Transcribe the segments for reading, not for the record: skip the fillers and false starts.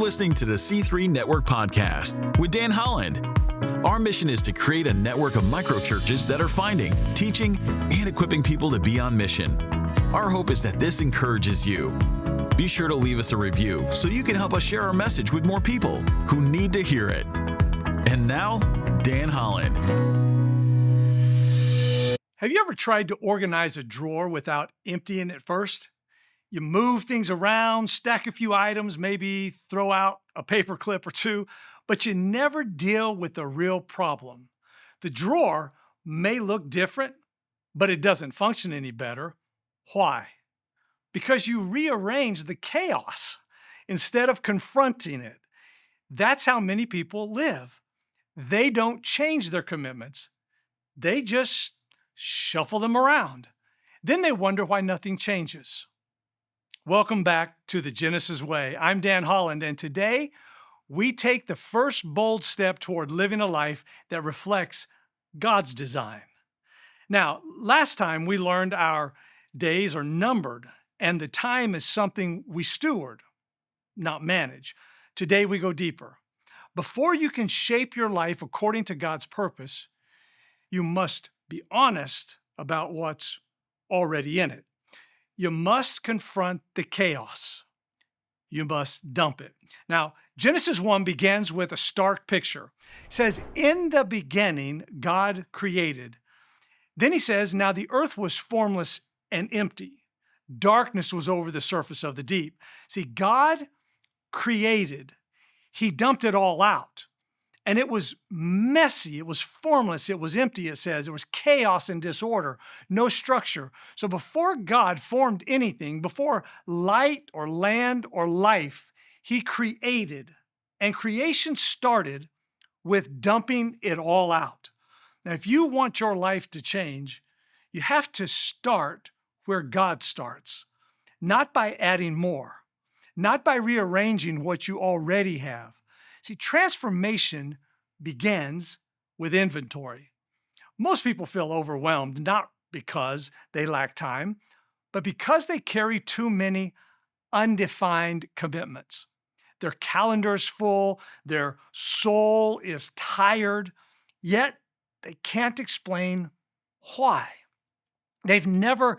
listening to the C3 Network Podcast with Dan Holland. Our mission is to create a network of microchurches that are finding, teaching, and equipping people to be on mission. Our hope is that this encourages you. Be sure to leave us a review so you can help us share our message with more people who need to hear it. And now, Dan Holland. Have you ever tried to organize a drawer without emptying it first? You move things around, stack a few items, maybe throw out a paper clip or two, but you never deal with the real problem. The drawer may look different, but it doesn't function any better. Why? Because you rearrange the chaos instead of confronting it. That's how many people live. They don't change their commitments. They just shuffle them around. Then they wonder why nothing changes. Welcome back to the Genesis Way. I'm Dan Holland, and today we take the first bold step toward living a life that reflects God's design. Now, last time we learned our days are numbered, and the time is something we steward, not manage. Today we go deeper. Before you can shape your life according to God's purpose, you must be honest about what's already in it. You must confront the chaos. You must dump it. Now, Genesis 1 begins with a stark picture. It says, in the beginning, God created. Then he says, now the earth was formless and empty. Darkness was over the surface of the deep. See, God created. He dumped it all out. And it was messy, it was formless, it was empty, it says. It was chaos and disorder, no structure. So before God formed anything, before light or land or life, he created. And creation started with dumping it all out. Now, if you want your life to change, you have to start where God starts, not by adding more, not by rearranging what you already have. See, transformation begins with inventory. Most people feel overwhelmed, not because they lack time, but because they carry too many undefined commitments. Their calendar is full, their soul is tired, yet they can't explain why. They've never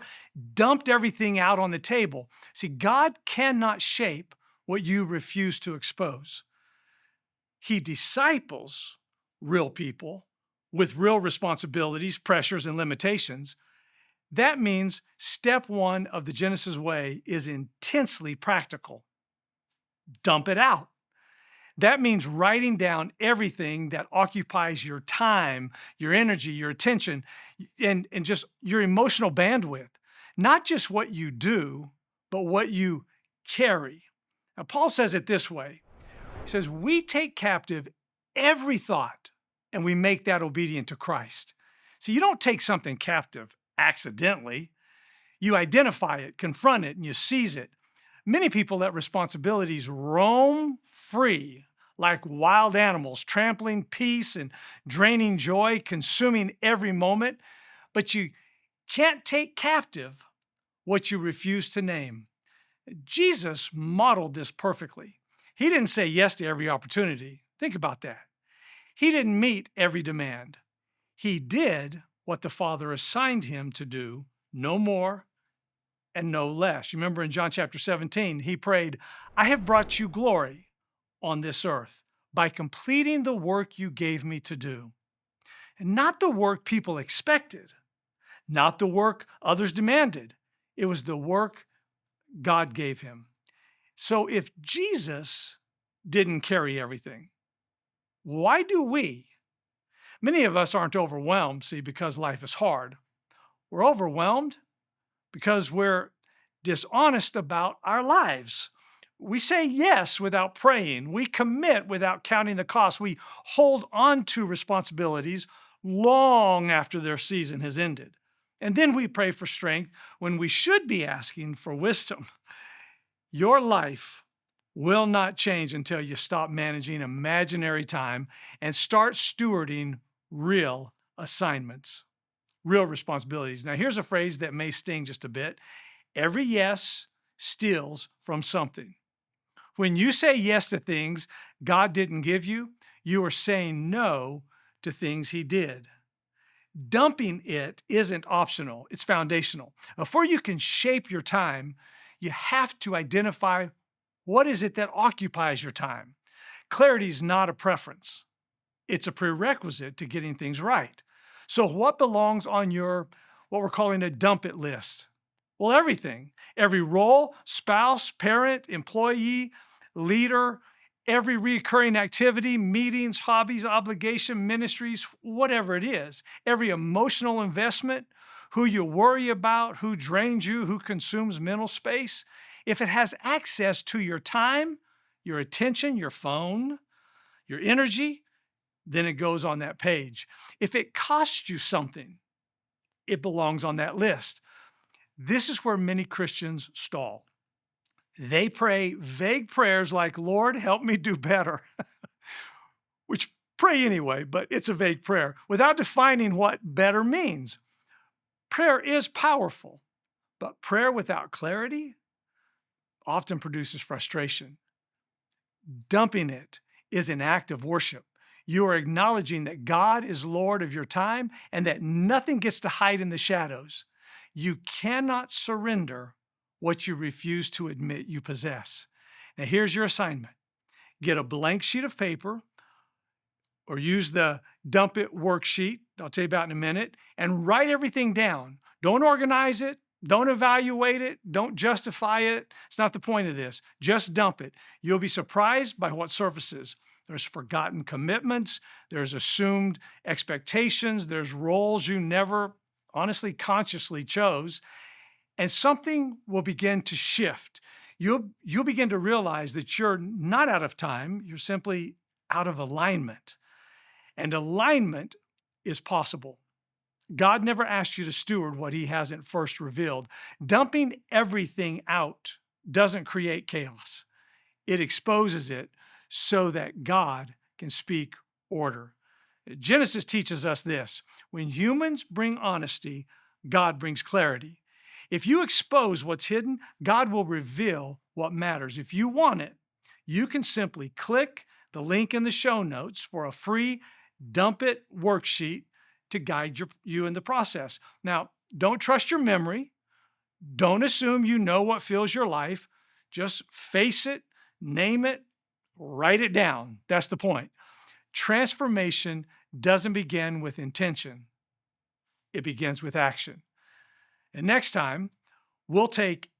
dumped everything out on the table. See, God cannot shape what you refuse to expose. He disciples real people with real responsibilities, pressures, and limitations. That means step one of the Genesis way is intensely practical. Dump it out. That means writing down everything that occupies your time, your energy, your attention, and just your emotional bandwidth. Not just what you do, but what you carry. Now, Paul says it this way. He says, we take captive every thought and we make that obedient to Christ. So you don't take something captive accidentally. You identify it, confront it, and you seize it. Many people let responsibilities roam free like wild animals, trampling peace and draining joy, consuming every moment. But you can't take captive what you refuse to name. Jesus modeled this perfectly. He didn't say yes to every opportunity. Think about that. He didn't meet every demand. He did what the Father assigned him to do, no more and no less. You remember in John chapter 17, he prayed, I have brought you glory on this earth by completing the work you gave me to do. And not the work people expected, not the work others demanded. It was the work God gave him. So if Jesus didn't carry everything, why do we? Many of us aren't overwhelmed, see, because life is hard. We're overwhelmed because we're dishonest about our lives. We say yes without praying. We commit without counting the cost. We hold on to responsibilities long after their season has ended. And then we pray for strength when we should be asking for wisdom. Your life will not change until you stop managing imaginary time and start stewarding real assignments, real responsibilities. Now, here's a phrase that may sting just a bit. Every yes steals from something. When you say yes to things God didn't give you, you are saying no to things He did. Dumping it isn't optional, it's foundational. Before you can shape your time, you have to identify what is it that occupies your time. Clarity is not a preference. It's a prerequisite to getting things right. So what belongs on your, what we're calling a dump it list? Well, everything. Every role, spouse, parent, employee, leader, every recurring activity, meetings, hobbies, obligation, ministries, whatever it is. Every emotional investment, who you worry about, who drains you, who consumes mental space. If it has access to your time, your attention, your phone, your energy, then it goes on that page. If it costs you something, it belongs on that list. This is where many Christians stall. They pray vague prayers like, Lord, help me do better, which pray anyway, but it's a vague prayer, without defining what better means. Prayer is powerful, but prayer without clarity often produces frustration. Dumping it is an act of worship. You are acknowledging that God is Lord of your time and that nothing gets to hide in the shadows. You cannot surrender what you refuse to admit you possess. Now, here's your assignment. Get a blank sheet of paper or use the dump it worksheet, I'll tell you about in a minute, and write everything down. Don't organize it. Don't evaluate it. Don't justify it. It's not the point of this. Just dump it. You'll be surprised by what surfaces. There's forgotten commitments. There's assumed expectations. There's roles you never honestly consciously chose. And something will begin to shift. You'll begin to realize that you're not out of time. You're simply out of alignment. And alignment is possible. God never asked you to steward what He hasn't first revealed. Dumping everything out doesn't create chaos. It exposes it so that God can speak order. Genesis teaches us this: when humans bring honesty, God brings clarity. If you expose what's hidden, God will reveal what matters. If you want it, you can simply click the link in the show notes for a free Dump It worksheet to guide you in the process. Now, don't trust your memory. Don't assume you know what fills your life. Just face it, name it, write it down. That's the point. Transformation doesn't begin with intention. It begins with action. And next time, we'll take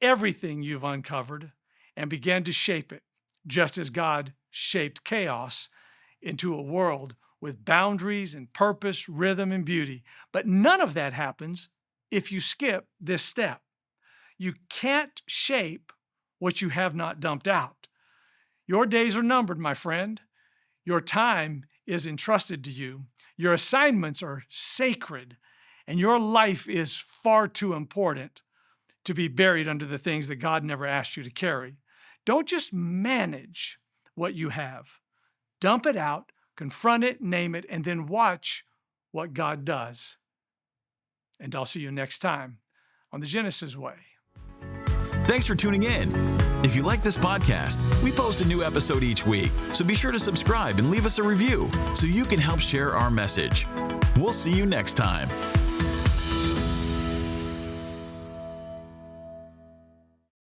everything you've uncovered and begin to shape it, just as God shaped chaos into a world with boundaries and purpose, rhythm, and beauty. But none of that happens if you skip this step. You can't shape what you have not dumped out. Your days are numbered, my friend. Your time is entrusted to you. Your assignments are sacred, and your life is far too important to be buried under the things that God never asked you to carry. Don't just manage what you have. Dump it out, confront it, name it, and then watch what God does. And I'll see you next time on The Genesis Way. Thanks for tuning in. If you like this podcast, we post a new episode each week, so be sure to subscribe and leave us a review so you can help share our message. We'll see you next time.